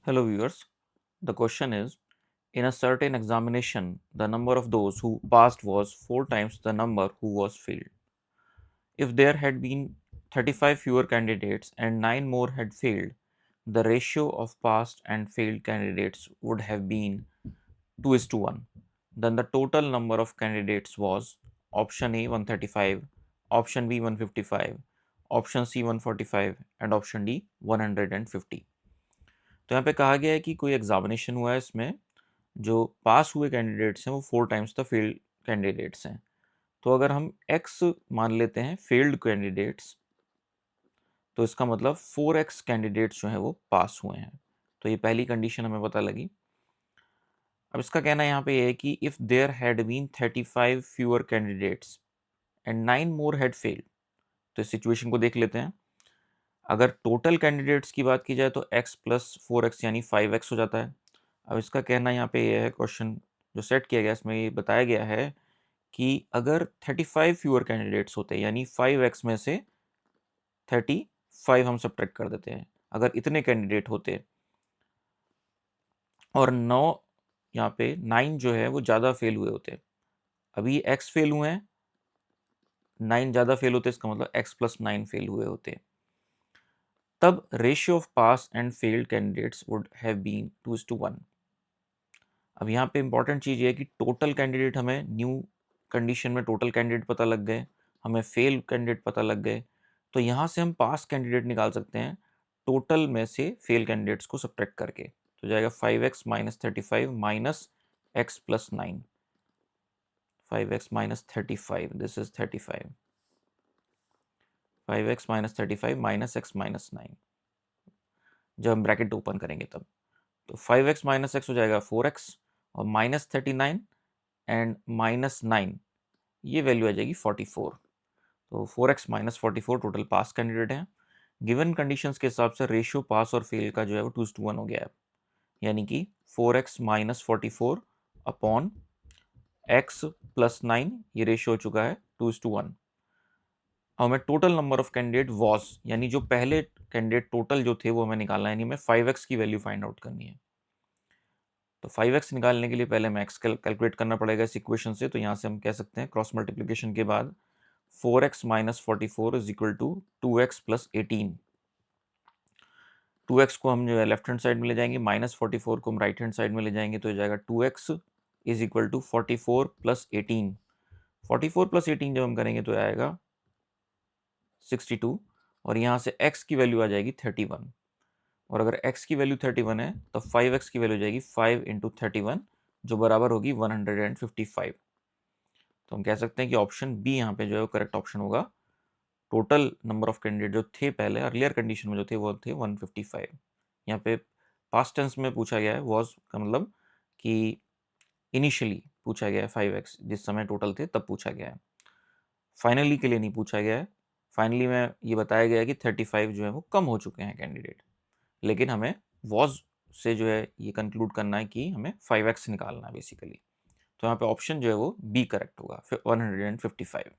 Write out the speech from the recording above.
Hello, viewers. The question is, in a certain examination, the number of those who passed was 4 times the number who was failed. If there had been 35 fewer candidates and 9 more had failed, the ratio of passed and failed candidates would have been 2 is to 1. Then the total number of candidates was option A 135, option B 155, option C 145 and option D 150. तो यहाँ पे कहा गया है कि कोई examination हुआ है, इसमें जो पास हुए कैंडिडेट्स हैं वो 4 टाइम्स द फेल्ड कैंडिडेट्स हैं। तो अगर हम एक्स मान लेते हैं फेल्ड कैंडिडेट्स, तो इसका मतलब 4x कैंडिडेट्स जो हैं वो पास हुए हैं। तो ये पहली कंडीशन हमें पता लगी। अब इसका कहना यहाँ पे ये है कि if there had been 35 fewer candidates and 9 more had failed. तो इस सिचुएशन को देख लेते हैं। अगर टोटल कैंडिडेट्स की बात की जाए तो x प्लस 4x यानी 5x हो जाता है। अब इसका कहना यहाँ पे ये है, क्वेश्चन जो सेट किया गया इसमें ये बताया गया है कि अगर 35 फ्यूअर कैंडिडेट्स होते यानी 5x में से 35 हम सब्ट्रैक्ट कर देते हैं, अगर इतने कैंडिडेट होते और 9 यहाँ पे 9 जो है वो ज़्यादा फेल हुए होते। अभी x फेल हुए हैं, 9 ज़्यादा फेल होते, इसका मतलब x प्लस 9 फेल हुए होते, तब ratio of pass and failed candidates would have been 2:1। अब यहाँ पे इंपॉर्टेंट चीज़ ये है कि टोटल कैंडिडेट, हमें न्यू कंडीशन में टोटल कैंडिडेट पता लग गए, हमें फेल कैंडिडेट पता लग गए, तो यहाँ से हम पास कैंडिडेट निकाल सकते हैं टोटल में से फेल कैंडिडेट्स को सब्ट्रैक्ट करके। तो जाएगा 5x minus 35 minus x plus 9, 5x minus 35, this is 35, 5x minus 35 minus x minus 9, जब हम ब्रैकेट ओपन करेंगे तब। तो 5x माइनस एक्स हो जाएगा 4x और माइनस 39 एंड माइनस 9, ये वैल्यू आ जाएगी 44। तो 4x माइनस 44 टोटल पास कैंडिडेट हैं। गिवन कंडीशंस के हिसाब से रेशियो पास और फेल का जो है वो 2:1 हो गया है, यानी कि 4x minus 44 upon x plus 9, ये रेशियो हो चुका है 2:1। अब हमें total number of candidate was, यानी जो पहले कैंडिडेट टोटल जो थे वो हमें निकालना है, यानी हमें 5x की वैल्यू फाइंड आउट करनी है। तो 5x निकालने के लिए पहले हमें x कैलकुलेट करना पड़ेगा इस इक्वेशन से। तो यहाँ से हम कह सकते हैं क्रॉस मल्टीप्लिकेशन के बाद 4x minus 44 is equal to 2x plus 18। 2x को हम जो है लेफ्ट हैंड साइड में ले जाएंगे, माइनस 44 को हम राइट हैंड साइड में ले जाएंगे, तो हो जाएगा 2x is equal to 44 plus 18। 44 plus 18 जब हम करेंगे तो आएगा 62, और यहाँ से x की वैल्यू आ जाएगी 31। और अगर x की वैल्यू 31 है तो 5x की वैल्यू जाएगी 5 इंटू 31, जो बराबर होगी 155। तो हम कह सकते हैं कि ऑप्शन बी यहाँ पे जो है वो करेक्ट ऑप्शन होगा। टोटल नंबर ऑफ कैंडिडेट जो थे पहले अर्लियर कंडीशन में जो थे वो थे 155। यहाँ पे पास्ट टेंस में पूछा गया है, वॉज का मतलब कि इनिशियली पूछा गया है 5x, जिस समय टोटल थे तब पूछा गया है, फाइनली के लिए नहीं पूछा गया है। फाइनली में ये बताया गया है कि 35 जो है वो कम हो चुके हैं कैंडिडेट, लेकिन हमें वॉज से जो है ये कंक्लूड करना है कि हमें 5x निकालना है बेसिकली। तो यहाँ पे ऑप्शन जो है वो बी करेक्ट होगा, फिर 155।